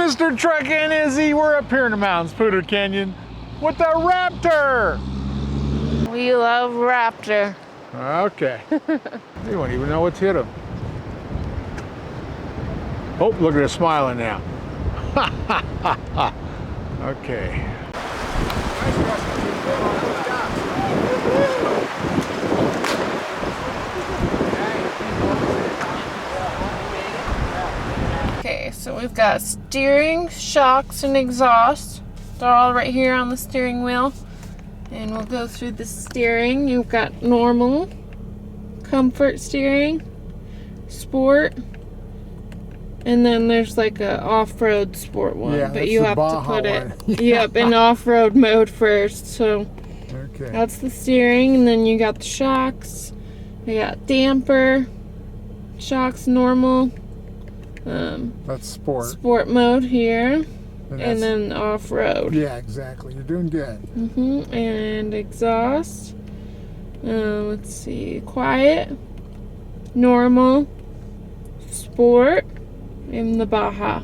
Mr. Truck and Izzy. We're up here in the mountains, Poudre Canyon, with the Raptor. We love Raptor. Okay. You won't even know what's hit him. Oh, look at her smiling now. Okay. Okay, so we've got steering, shocks, and exhaust. They're all right here on the steering wheel. And we'll go through the steering. You've got normal, comfort steering, sport, and then there's like a off-road sport one. Yeah, but you have to put it yep, in off-road mode first. So okay. That's the steering, and then you got the shocks. You got damper, shocks normal. That's sport. Sport mode here. And then off-road. Yeah, exactly. You're doing good. And exhaust. Let's see. Quiet, normal, sport, and the Baja.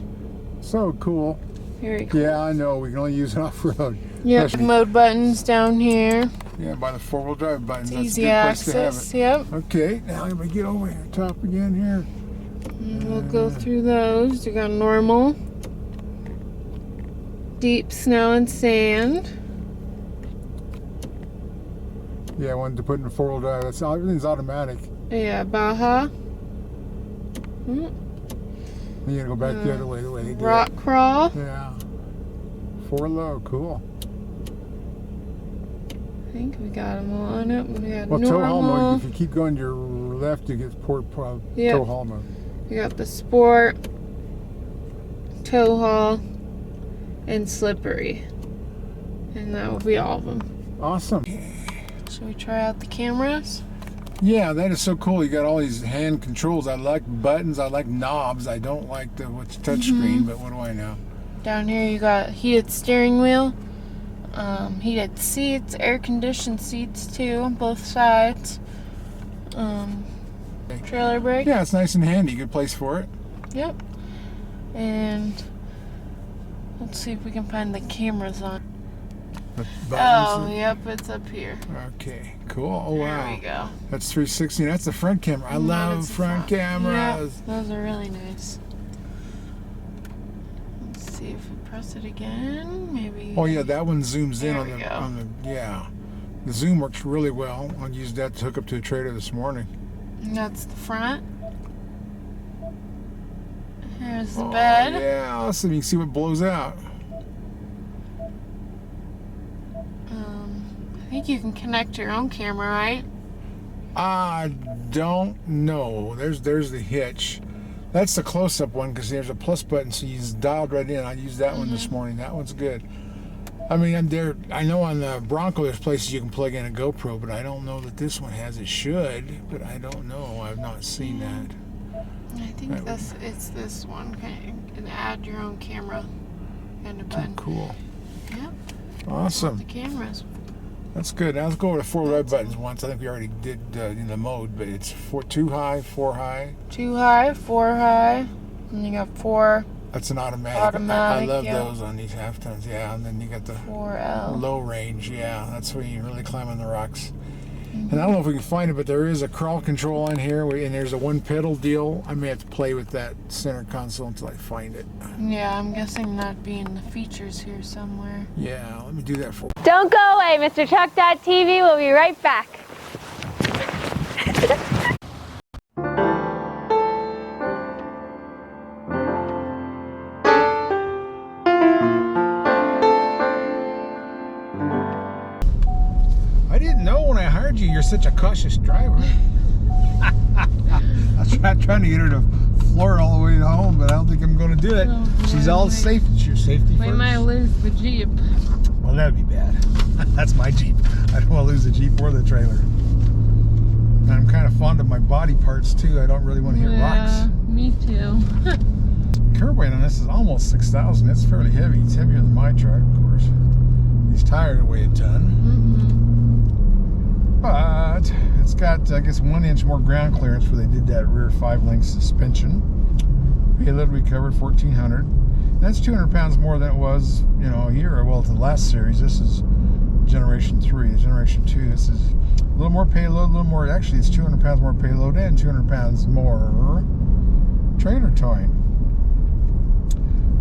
So cool. Very cool. Yeah, I know. We can only use it off-road. Yep. Mode buttons down here. Yeah, by the four-wheel drive buttons. It's That's easy a good place access. to have it. Yep. Okay, now let me get over here, top again here. And we'll go through those. You got normal, deep snow and sand. Yeah, I wanted to put in a four-wheel drive. That's everything's automatic. Yeah, Baja. You gotta go back the other way, the way they do Rock it. crawl. Yeah. 4 low, cool. I think we got them all on it. We got Well, tow haul mode. normal. If you keep going to your left, you get tow haul mode. You got the sport, tow haul, and slippery. And that will be all of them. Awesome. Should we try out the cameras? Yeah, that is so cool. You got all these hand controls. I like buttons. I like knobs. I don't like the touch screen, but what do I know? Down here you got heated steering wheel, heated seats, air conditioned seats too on both sides. Trailer brake. Yeah, it's nice and handy. Good place for it. Yep. And let's see if we can find the cameras on. The buttons. Oh, yep, it's up here. Okay, cool. Oh, wow. There we go. That's 360. That's the front camera. I love front cameras. Yeah, those are really nice. Let's see if we press it again. Maybe. Oh yeah, that one zooms in There we go. on the yeah. The zoom works really well. I used that to hook up to a trailer this morning. And that's the front. Here's the bed. Yeah, awesome. You can see what blows out. I think you can connect your own camera, right? I don't know. There's the hitch. That's the close-up one because there's a plus button, so you just dialed right in. I used that one this morning. That one's good. I mean, I know on the Bronco there's places you can plug in a GoPro, but I don't know that this one has. It should, but I don't know. I've not seen that. I think it's this one. You can add your own camera and a button. Cool. Yep. Awesome. The cameras. That's good. Now let's go over the 4 red buttons once. I think we already did in the mode, but it's 2 high, 4 high. 2 high, 4 high, and you got 4. That's an automatic. Automatic, I love yeah. those on these half tons. Yeah, and then you got the 4L. low range. Yeah, that's where you really climb on the rocks. And I don't know if we can find it, but there is a crawl control on here, and there's a 1 pedal deal. I may have to play with that center console until I find it. Yeah, I'm guessing that'd be in the features here somewhere. Yeah, let me do that for you. Don't go away, MrTruck.tv. We'll be right back. I didn't know when I hired you, you're such a cautious driver. I was trying to get her to floor all the way to home, but I don't think I'm going to do it. Oh, She's all safe. It's your safety We first. might lose the Jeep. Well, that'd be bad. That's my Jeep. I don't want to lose the Jeep or the trailer. And I'm kind of fond of my body parts too. I don't really want to hit rocks. Me too. Curb weight on this is almost 6,000. It's fairly heavy. It's heavier than my truck, of course. These tires weigh a ton. But it's got, I guess, 1 inch more ground clearance where they did that rear 5-link suspension. Payload we covered 1,400. That's 200 pounds more than it was, you know, a year. Well, to the last series. This is Generation 3. Generation 2, this is a little more payload, a little more. Actually, it's 200 pounds more payload and 200 pounds more trailer towing.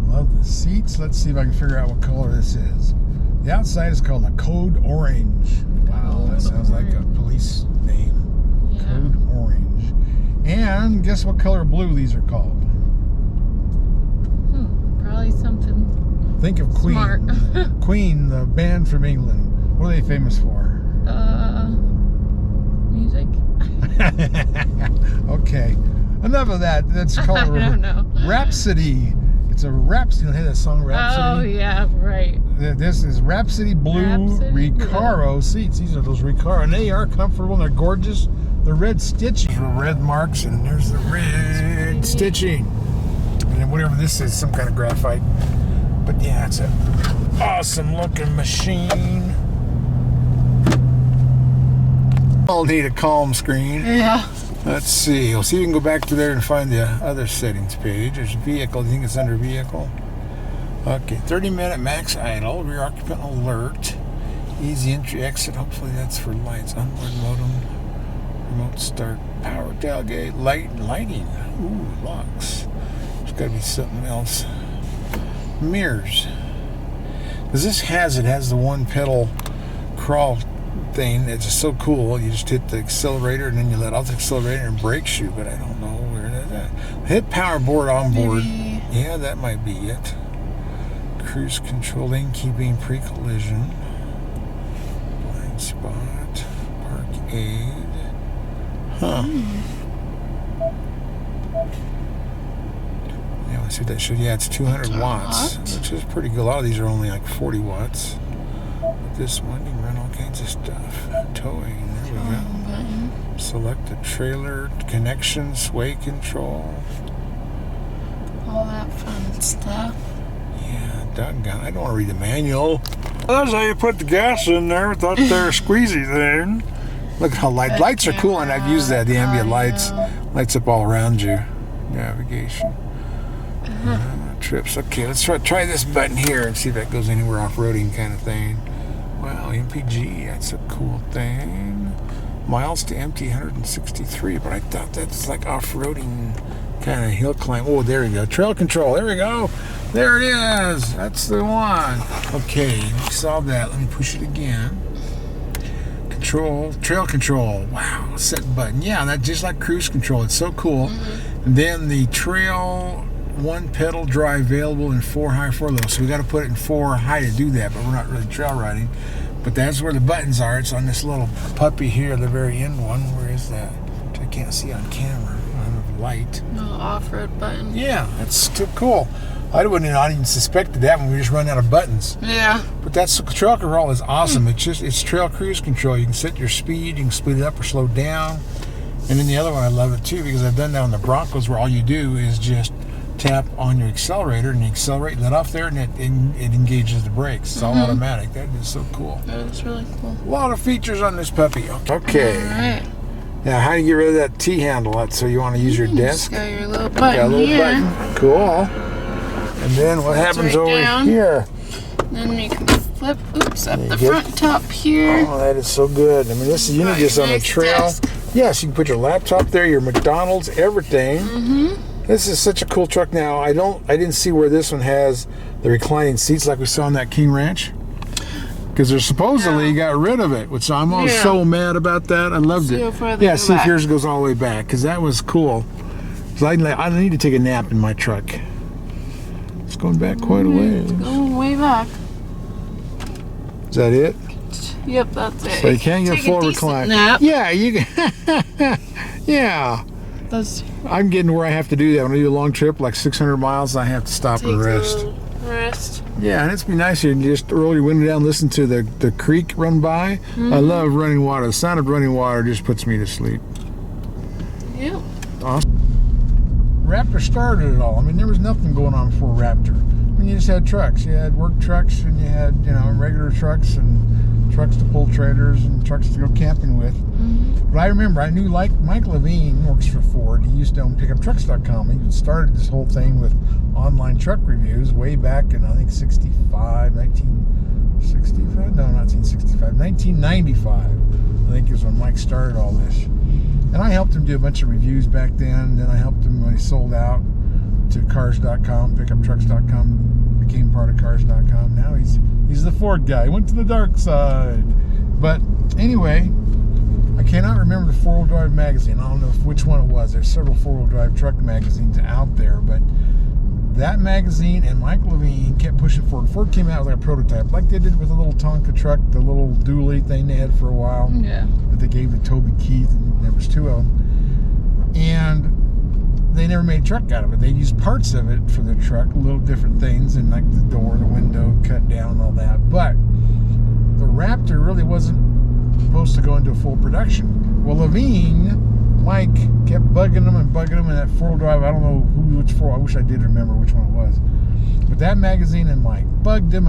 Love the seats. Let's see if I can figure out what color this is. The outside is called a Code Orange. Wow, that sounds like a police name. Yeah. Code Orange. And guess what color blue these are called? Probably something. Think of Queen. Smart. Queen, the band from England. What are they famous for? Music. Okay. Enough of that. That's called I don't know. Rhapsody. It's a Rhapsody. You know that song Rhapsody? Oh, yeah, right. This is Rhapsody Blue Recaro seats. These are those Recaro, and they are comfortable and they're gorgeous. The red stitching, red marks, and there's the red stitching. And then whatever this is, some kind of graphite. But yeah, it's an awesome looking machine. I'll need a calm screen. Yeah. Let's see. We'll see if we can go back to there and find the other settings page. There's vehicle. Do you think it's under vehicle? Okay. 30-minute max idle. Rear occupant alert. Easy entry exit. Hopefully that's for lights. Onboard modem. Remote start. Power tailgate. Lighting. Ooh, locks. There's got to be something else. Mirrors. Because it has the one pedal crawl thing. It's just so cool. You just hit the accelerator and then you let off the accelerator and brake shoe, but I don't know where that's at. Hit power board on board. Maybe. Yeah, that might be it. Cruise control, lane keeping, pre-collision. Blind spot. Park aid. Huh. Yeah, let's see what that should. Yeah, it's 200 watts, which is pretty good. A lot of these are only like 40 watts. This one, you can run all kinds of stuff. Towing, there we go. Select the trailer, connection, sway control. All that fun stuff. Yeah, doggone. I don't want to read the manual. That's how you put the gas in there without their squeezy thing. Look how lights are cool, and I've used that. The ambient lights up all around you. Navigation. Trips. Okay, let's try this button here and see if that goes anywhere off-roading kind of thing. Wow, MPG, that's a cool thing. Miles to empty, 163, but I thought that's like off-roading kind of hill climb. Oh, there we go. Trail control, there we go. There it is. That's the one. Okay, we solved that. Let me push it again. Control, trail control. Wow, set button. Yeah, that's just like cruise control. It's so cool. And then the trail, one pedal drive available in 4 high, 4 low. So we got to put it in 4 high to do that, but we're not really trail riding. But that's where the buttons are. It's on this little puppy here, the very end one. Where is that? Which I can't see on camera. I don't have light. No off-road button. Yeah, that's still cool. I wouldn't not even suspected that when we just run out of buttons. Yeah. But that's trail control is awesome. It's trail cruise control. You can set your speed, you can speed it up or slow down. And then the other one I love it too because I've done that on the Broncos where all you do is just tap on your accelerator and you accelerate, let off there, and it engages the brakes. It's all automatic. That is so cool. That is really cool. A lot of features on this puppy. Okay. All right. Now, how do you get rid of that T-handle? So you want to use your desk? Got your little button got a little here. button. Cool. And then what happens over here? Then you can flip, up the front top here. Oh, that is so good. I mean, this is, you need this on a trail. Desk. Yes, you can put your laptop there, your McDonald's, everything. This is such a cool truck. Now, I didn't see where this one has the reclining seats like we saw on that King Ranch. Because they're supposedly got rid of it, which I'm so mad about that. I loved it. Yeah, see if yours goes all the way back, because that was cool. So I need to take a nap in my truck. It's going back quite a ways. It's going way back. Is that it? Yep, that's it. So you can't get full recline. Nap. Yeah, you can. Yeah. I'm getting where I have to do that. When I do a long trip, like 600 miles, I have to stop and rest. Yeah, and it's be nice here. Just roll your window down, listen to the creek run by. I love running water. The sound of running water just puts me to sleep. Yep. Awesome. Raptor started it all. I mean, there was nothing going on before Raptor. I mean, you just had trucks. You had work trucks, and you had regular trucks, and trucks to pull trailers and trucks to go camping with. But I remember, I knew like Mike Levine works for Ford. He used to own PickupTrucks.com. He started this whole thing with online truck reviews way back in, I think, 1995. I think it was when Mike started all this. And I helped him do a bunch of reviews back then. Then I helped him when he sold out to Cars.com, PickupTrucks.com, became part of Cars.com. Now he's the Ford guy. He went to the dark side. But anyway, I cannot remember the 4-wheel drive magazine. I don't know which one it was. There's several 4-wheel drive truck magazines out there, but that magazine and Mike Levine kept pushing Ford. Ford came out with like a prototype, like they did with the little Tonka truck, the little dually thing they had for a while. Yeah. That they gave to Toby Keith, and there was 2 of them. And they never made a truck out of it. They used parts of it for the truck, little different things, and like the door, the window, cut down, and all that. But the Raptor really wasn't supposed to go into a full production. Well, Mike kept bugging them, and that 4-wheel drive, I don't know which 4, I wish I did remember which one it was. But that magazine and Mike bugged him.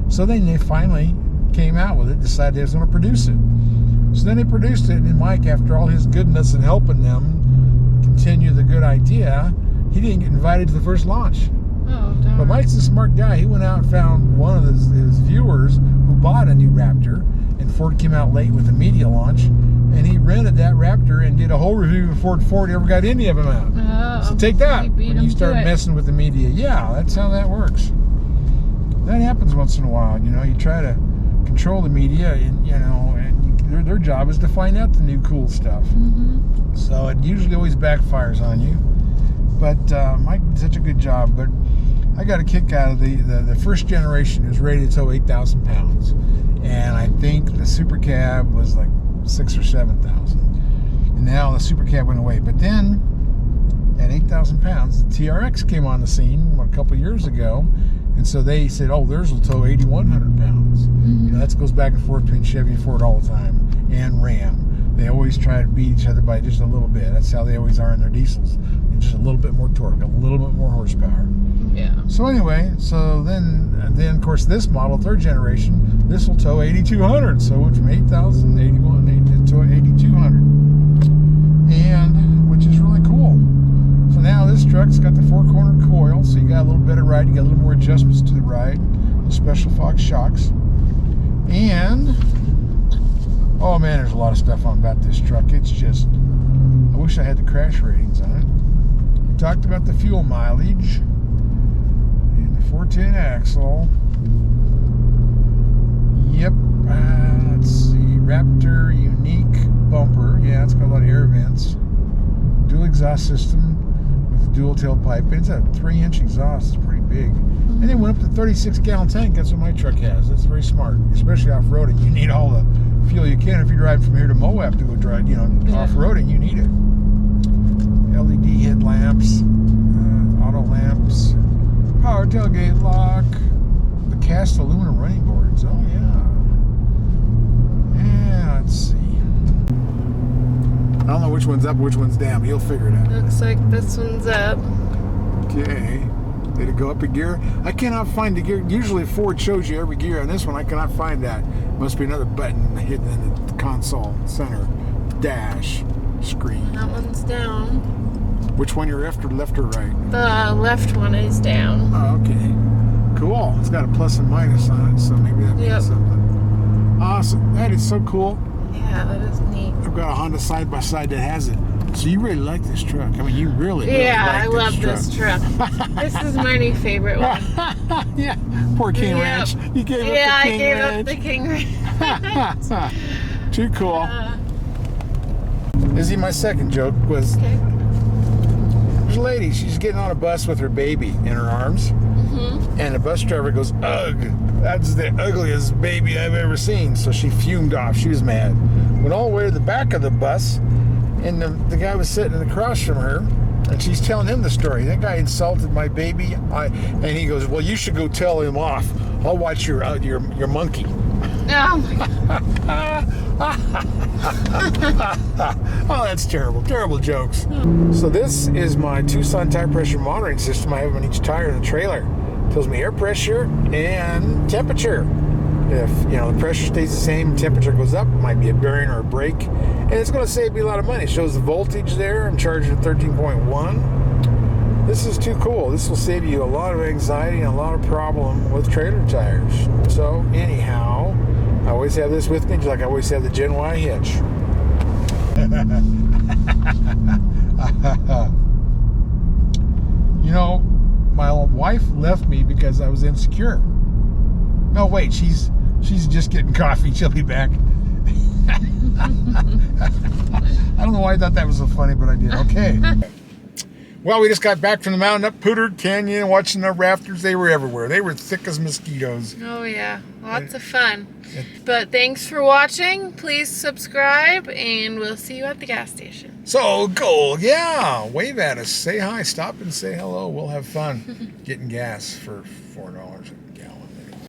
So then they finally came out with it, decided they was going to produce it. So then they produced it, and Mike, after all his goodness and helping them continue the good idea, he didn't get invited to the first launch. Oh, darn. But Mike's a smart guy. He went out and found one of his viewers who bought a new Raptor, and Ford came out late with the media launch, and he rented that Raptor and did a whole review before Ford ever got any of them out. So take that when you start messing with the media. Yeah, that's how that works. That happens once in a while. You know, you try to control the media, and their job is to find out the new cool stuff. So it usually always backfires on you. But Mike did such a good job. But I got a kick out of the first generation. It was rated to tow 8,000 pounds. And I think the Super Cab was like 6,000 or 7,000. And now the Super Cab went away. But then, at 8,000 pounds, the TRX came on the scene a couple years ago. And so they said, oh, theirs will tow 8,100 pounds. You know, that goes back and forth between Chevy and Ford all the time. And Ram. They always try to beat each other by just a little bit. That's how they always are in their diesels. Just a little bit more torque, a little bit more horsepower. Yeah. So anyway, then of course this model, 3rd generation, this will tow 8,200. So from 8,000, 81, to 8,200. And, which is really cool. So now this truck's got the 4-corner coil, so you got a little better ride, you got a little more adjustments to the ride, special Fox shocks. And, oh man, there's a lot of stuff on about this truck. It's just, I wish I had the crash ratings on it. We talked about the fuel mileage and the 410 axle. Yep, let's see, Raptor unique bumper. Yeah, it's got a lot of air vents. Dual exhaust system with a dual tailpipe. It's a 3-inch exhaust. It's pretty big. And it went up to 36-gallon tank. That's what my truck has. That's very smart, especially off-roading. You need all the fuel you can. If you're driving from here to Moab to go drive, off-roading, you need it. LED headlamps, auto lamps, power tailgate lock, the cast aluminum running boards. Oh yeah. Yeah, let's see. I don't know which one's up, which one's down. You'll figure it out. Looks like this one's up. Okay. Did it go up a gear? I cannot find the gear. Usually Ford shows you every gear. On this one, I cannot find that. Must be another button hidden in the console center dash screen. That one's down. Which one you're after, left or right? The left one is down. Oh, okay. Cool. It's got a plus and minus on it, so maybe that means something. Awesome. That is so cool. Yeah, that is neat. I've got a Honda side-by-side that has it. So you really like this truck. I mean, you really like I love this truck. This is my new favorite one. Yeah. Poor King Ranch. You gave up the King Ranch. Yeah, I gave up the King Ranch. Too cool. Izzy, my second joke was, there's a lady, she's getting on a bus with her baby in her arms, and the bus driver goes, ugh, that's the ugliest baby I've ever seen. So she fumed off. She was mad. Went all the way to the back of the bus, and the guy was sitting across from her, and she's telling him the story. That guy insulted my baby, and he goes, well, you should go tell him off. I'll watch your monkey. Oh my God. Oh, that's terrible. Terrible jokes. So this is my Tucson tire pressure monitoring system I have on each tire in the trailer. It tells me air pressure and temperature. If, you know, the pressure stays the same, temperature goes up, it might be a bearing or a brake, and it's going to save me a lot of money. It shows the voltage there. I'm charging 13.1. This is too cool. This will save you a lot of anxiety and a lot of problem with trailer tires. So anyhow, I always have this with me, just like I always have the Gen Y hitch. You know, my wife left me because I was insecure. No, wait, she's just getting coffee. She'll be back. I don't know why I thought that was so funny, but I did. Okay. Well, we just got back from the mountain up Poudre Canyon, watching the Raptors. They were everywhere. They were thick as mosquitoes. Oh yeah, lots of fun. But thanks for watching. Please subscribe, and we'll see you at the gas station. So cool. Yeah, wave at us. Say hi. Stop and say hello. We'll have fun getting gas for $4.